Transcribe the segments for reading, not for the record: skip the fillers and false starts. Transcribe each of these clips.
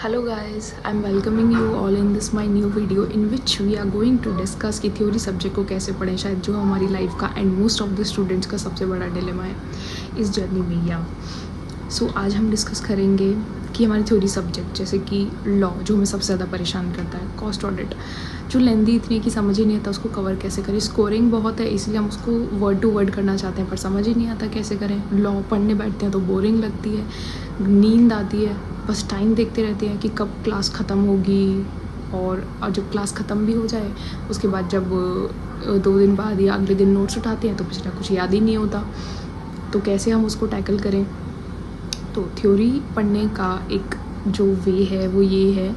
Hello guys, I'm welcoming you all in this my new video in which we are going to discuss कि theory subject को कैसे पढ़ें, शायद जो हमारी लाइफ का and most of the students का सबसे बड़ा डिलेमा है इस जर्नी में। या आज हम डिस्कस करेंगे कि हमारी थ्योरी सब्जेक्ट जैसे कि लॉ जो हमें सबसे ज़्यादा परेशान करता है, कॉस्ट ऑडिट जो लेंदी इतनी है कि समझ ही नहीं आता उसको कवर कैसे करें, स्कोरिंग बहुत है इसलिए हम उसको वर्ड टू वर्ड करना चाहते हैं पर समझ ही नहीं आता कैसे करें। लॉ पढ़ने बैठते हैं तो बोरिंग लगती है, नींद आती है, बस टाइम देखते रहते हैं कि कब क्लास ख़त्म होगी। और जब क्लास ख़त्म भी हो जाए उसके बाद जब 2 दिन बाद या अगले दिन नोट्स उठाते हैं तो पिछला कुछ याद ही नहीं होता। तो कैसे हम उसको टैकल करें? तो थ्योरी पढ़ने का एक जो वे है वो ये है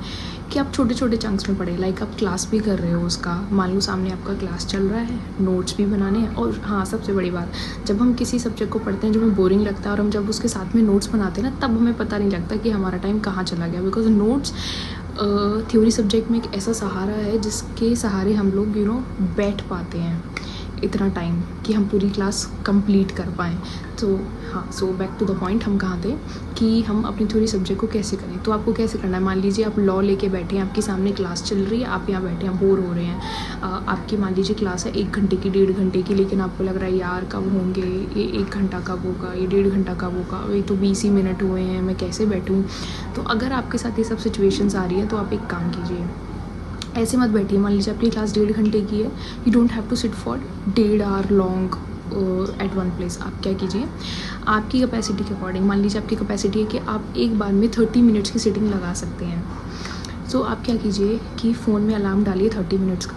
कि आप छोटे छोटे चंक्स में पढ़ें। लाइक आप क्लास भी कर रहे हो, उसका मान लो सामने आपका क्लास चल रहा है, नोट्स भी बनाने हैं। और हाँ, सबसे बड़ी बात, जब हम किसी सब्जेक्ट को पढ़ते हैं जो हमें बोरिंग लगता है और हम जब उसके साथ में नोट्स बनाते हैं ना, तब हमें पता नहीं लगता कि हमारा टाइम कहाँ चला गया। बिकॉज नोट्स थ्योरी सब्जेक्ट में एक ऐसा सहारा है जिसके सहारे हम लोग बैठ पाते हैं इतना टाइम कि हम पूरी क्लास कंप्लीट कर पाएँ। तो हाँ, so back to the point, हम कहाँ थे कि हम अपनी थ्योरी सब्जेक्ट को कैसे करें। तो आपको कैसे करना है, मान लीजिए आप लॉ लेके बैठे हैं, आपके सामने क्लास चल रही है, आप यहाँ बैठे हैं, बोर हो रहे हैं। आपकी मान लीजिए क्लास है 1 घंटे की, 1.5 घंटे की, लेकिन आपको लग रहा है यार कब होंगे ये, 1 घंटा कब होगा, ये 1.5 घंटा कब होगा, ये तो 20 ही मिनट हुए हैं, मैं कैसे बैठूँ। तो अगर आपके साथ ये सब सिचुएशंस आ रही है तो आप एक काम कीजिए, ऐसे मत बैठिए। मान लीजिए आपकी क्लास 1.5 घंटे की है, you don't have to sit for 1.5 hour long at one place. आप क्या कीजिए, आपकी कैपेसिटी के अकॉर्डिंग, मान लीजिए आपकी कैपेसिटी है कि आप एक बार में 30 मिनट्स की सिटिंग लगा सकते हैं। सो आप क्या कीजिए कि फ़ोन में अलार्म डालिए 30 मिनट्स का,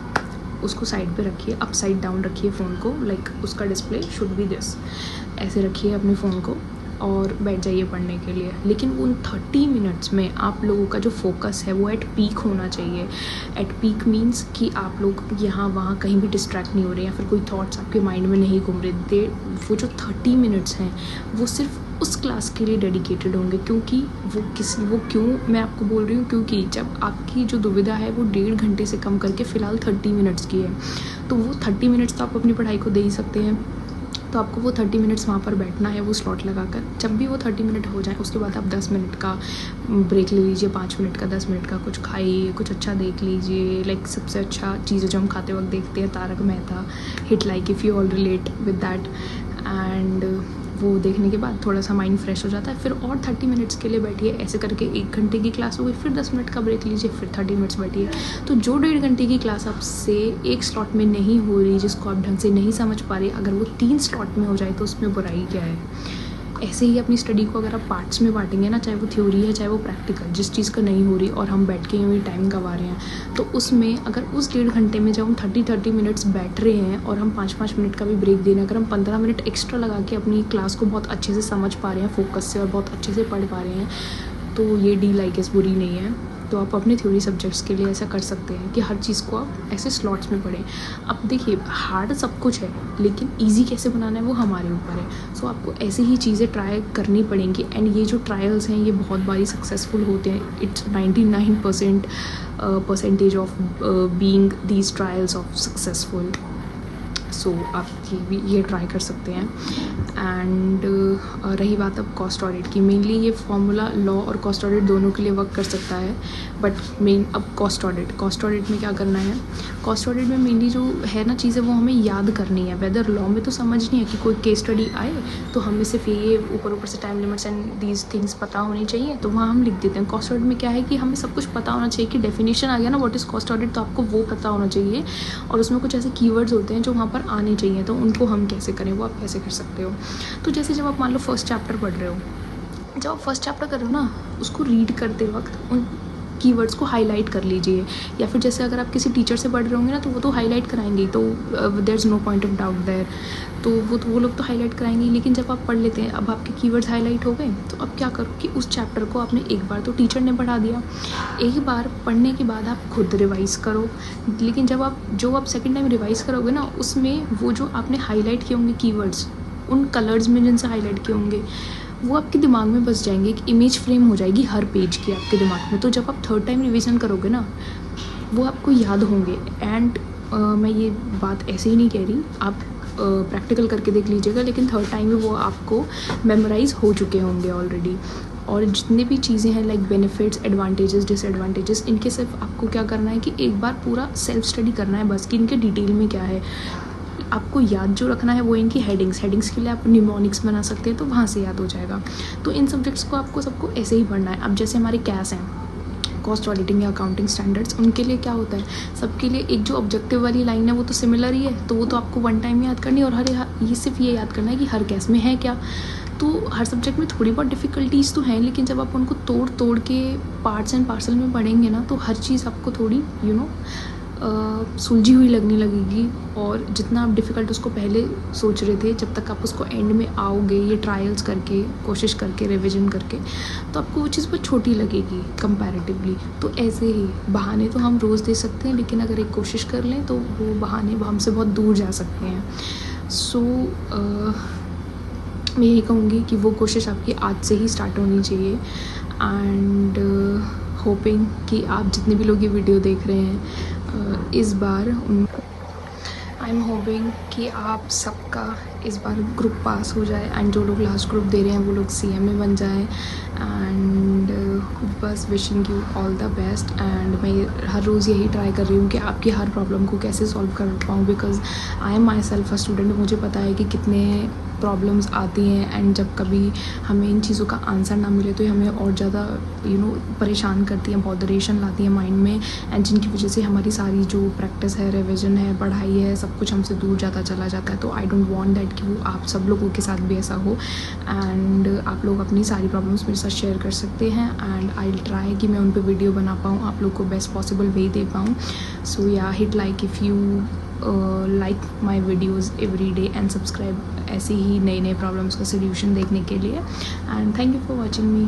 उसको साइड पे रखिए, अप साइड डाउन रखिए फ़ोन को, लाइक उसका डिस्प्ले शुड बी दिस, ऐसे रखिए अपने फ़ोन को और बैठ जाइए पढ़ने के लिए। लेकिन उन 30 मिनट्स में आप लोगों का जो फोकस है वो एट पीक होना चाहिए। एट पीक मीन्स कि आप लोग यहाँ वहाँ कहीं भी डिस्ट्रैक्ट नहीं हो रहे या फिर कोई थॉट्स आपके माइंड में नहीं घूम रहे। वो जो 30 मिनट्स हैं वो सिर्फ उस क्लास के लिए डेडिकेटेड होंगे। क्योंकि वो क्यों मैं आपको बोल रही हूँ, क्योंकि जब आपकी जो दुविधा है वो 1.5 घंटे से कम करके फ़िलहाल 30 मिनट्स की है, तो वो 30 मिनट्स तो आप अपनी पढ़ाई को दे ही सकते हैं। तो आपको वो 30 मिनट्स वहाँ पर बैठना है, वो स्लॉट लगाकर। जब भी वो 30 मिनट हो जाए उसके बाद आप 10 मिनट का ब्रेक ले लीजिए, 5 मिनट का, 10 मिनट का, कुछ खाइए, कुछ अच्छा देख लीजिए। लाइक सबसे अच्छा चीज़ जो हम खाते वक्त देखते हैं, Tarak Mehta, hit like if you all relate with that. And वो देखने के बाद थोड़ा सा माइंड फ्रेश हो जाता है। फिर और 30 मिनट्स के लिए बैठिए, ऐसे करके 1 घंटे की क्लास हो गई, फिर 10 मिनट का ब्रेक लीजिए, फिर 30 मिनट्स बैठिए। तो जो 1.5 घंटे की क्लास आपसे एक स्लॉट में नहीं हो रही, जिसको आप ढंग से नहीं समझ पा रहे, अगर वो 3 स्लॉट में हो जाए तो उसमें बुराई क्या है। ऐसे ही अपनी स्टडी को अगर आप पार्ट्स में बांटेंगे ना, चाहे वो थ्योरी है चाहे वो प्रैक्टिकल, जिस चीज़ का नहीं हो रही और हम बैठ के यूँ टाइम गंवा रहे हैं, तो उसमें अगर उस 1.5 घंटे में जब हम 30 मिनट्स बैठ रहे हैं और हम 5-5 मिनट का भी ब्रेक दे रहे हैं, अगर हम 15 मिनट एक्स्ट्रा लगा के अपनी क्लास को बहुत अच्छे से समझ पा रहे हैं फोकस से और बहुत अच्छे से पढ़ पा रहे हैं, तो ये डी लाइक बुरी नहीं है। तो आप अपने थ्योरी सब्जेक्ट्स के लिए ऐसा कर सकते हैं कि हर चीज़ को आप ऐसे स्लॉट्स में पढ़ें। अब देखिए, हार्ड सब कुछ है लेकिन इजी कैसे बनाना है वो हमारे ऊपर है। सो आपको ऐसी ही चीज़ें ट्राई करनी पड़ेंगी। एंड ये जो ट्रायल्स हैं ये बहुत बारी सक्सेसफुल होते हैं। It's 99% percentage of being these trials of successful. So आप ये ट्राई कर सकते हैं। एंड रही बात अब कॉस्ट ऑडिट की, मेनली ये फॉर्मूला लॉ और कॉस्ट ऑडिट दोनों के लिए वर्क कर सकता है, बट मेन अब कॉस्ट ऑडिट में क्या करना है। कॉस्ट ऑडिट में मेनली जो है ना चीज़ें वो हमें याद करनी है। वेदर लॉ में तो समझनी है कि कोई केस स्टडी आए तो हमें सिर्फ ये ऊपर से time limits and these things पता होनी चाहिए, तो वहाँ हम लिख देते हैं। कॉस्ट ऑडिट में क्या है कि हमें सब कुछ पता होना चाहिए कि डेफिनेशन आ गया ना व्हाट इज़ कॉस्ट ऑडिट, तो आपको वो पता होना चाहिए। और उसमें कुछ ऐसे कीवर्ड्स होते हैं जो वहाँ पर आने चाहिए, तो उनको हम कैसे करें वो आप कैसे कर सकते हो। तो जैसे जब आप मान लो फर्स्ट चैप्टर पढ़ रहे हो, जब आप फर्स्ट चैप्टर कर रहे हो ना, उसको रीड करते वक्त उन कीवर्ड्स को हाईलाइट कर लीजिए। या फिर जैसे अगर आप किसी टीचर से पढ़ रहे होंगे ना तो वो तो हाईलाइट कराएंगे, तो there is no point of doubt there, तो वो लोग तो हाईलाइट कराएंगे। लेकिन जब आप पढ़ लेते हैं, अब आपके कीवर्ड्स हाईलाइट हो गए, तो अब क्या करो कि उस चैप्टर को आपने एक बार तो टीचर ने पढ़ा दिया, एक बार पढ़ने के बाद आप खुद रिवाइज़ करो। लेकिन जब आप सेकेंड टाइम रिवाइज़ करोगे ना, उसमें वो जो आपने हाईलाइट किए होंगे कीवर्ड्स, उन कलर्स में जिनसे हाईलाइट किए होंगे वो आपके दिमाग में बस जाएंगे, एक इमेज फ्रेम हो जाएगी हर पेज की आपके दिमाग में। तो जब आप थर्ड टाइम रिवीजन करोगे ना, वो आपको याद होंगे। एंड मैं ये बात ऐसे ही नहीं कह रही, आप प्रैक्टिकल करके देख लीजिएगा, लेकिन थर्ड टाइम में वो आपको मेमोराइज़ हो चुके होंगे ऑलरेडी। और जितने भी चीज़ें हैं लाइक बेनिफिट्स, एडवांटेजेस, डिसएडवांटेजेस, इनके सिर्फ आपको क्या करना है कि एक बार पूरा सेल्फ स्टडी करना है बस, कि इनके डिटेल में क्या है। आपको याद जो रखना है वो इनकी हेडिंग्स के लिए आप निमोनिक्स बना सकते हैं, तो वहाँ से याद हो जाएगा। तो इन सब्जेक्ट्स को आपको सबको ऐसे ही पढ़ना है। अब जैसे हमारे कैस हैं, कॉस्ट ऑडिटिंग या अकाउंटिंग स्टैंडर्ड्स, उनके लिए क्या होता है, सबके लिए एक जो ऑब्जेक्टिव वाली लाइन है वो तो सिमिलर ही है, तो वो तो आपको वन टाइम याद करनी है। और ये सिर्फ ये याद करना है कि हर केस में है क्या। तो हर सब्जेक्ट में थोड़ी बहुत डिफ़िकल्टीज़ तो हैं, लेकिन जब आप उनको तोड़ तोड़ के पार्ट्स एंड पार्सल में पढ़ेंगे ना, तो हर चीज़ आपको थोड़ी सुलझी हुई लगने लगेगी। और जितना आप डिफ़िकल्ट उसको पहले सोच रहे थे, जब तक आप उसको एंड में आओगे ये ट्रायल्स करके, कोशिश करके, रिविजन करके, तो आपको वो चीज़ बहुत छोटी लगेगी कंपैरेटिवली। तो ऐसे ही बहाने तो हम रोज़ दे सकते हैं, लेकिन अगर एक कोशिश कर लें तो वो बहाने हमसे बहुत दूर जा सकते हैं। सो मैं यही कहूँगी कि वो कोशिश आपकी आज से ही स्टार्ट होनी चाहिए। एंड होपिंग कि आप जितने भी लोग ये वीडियो देख रहे हैं इस बार आई एम होपिंग कि आप सबका इस बार ग्रुप पास हो जाए, एंड जो लोग लास्ट ग्रुप दे रहे हैं वो लोग CMA बन जाए। एंड बस wishing you all the best. And मैं हर रोज़ यही ट्राई कर रही हूँ कि आपकी हर प्रॉब्लम को कैसे सॉल्व कर पाऊँ, because I am my self a student. मुझे पता है कि कितने प्रॉब्लम्स आती हैं, एंड जब कभी हमें इन चीज़ों का आंसर ना मिले तो ये हमें और ज़्यादा परेशान करती हैं, बॉदरेशन लाती हैं माइंड में, एंड जिनकी वजह से हमारी सारी जो प्रैक्टिस है, रिविजन है, पढ़ाई है, सब कुछ हमसे दूर जाता चला जाता है। तो आई डोंट वांट दैट कि वो आप सब लोगों के साथ भी ऐसा हो। एंड आप लोग अपनी सारी प्रॉब्लम्स मेरे साथ शेयर कर सकते हैं, एंड आई विल ट्राई कि मैं उन पर वीडियो बना पाऊँ, आप लोग को बेस्ट पॉसिबल वे दे पाऊँ। सो या hit like if you like my videos every day, and subscribe ऐसे ही नए नए प्रॉब्लम्स का सोल्यूशन देखने के लिए। And thank you for watching me.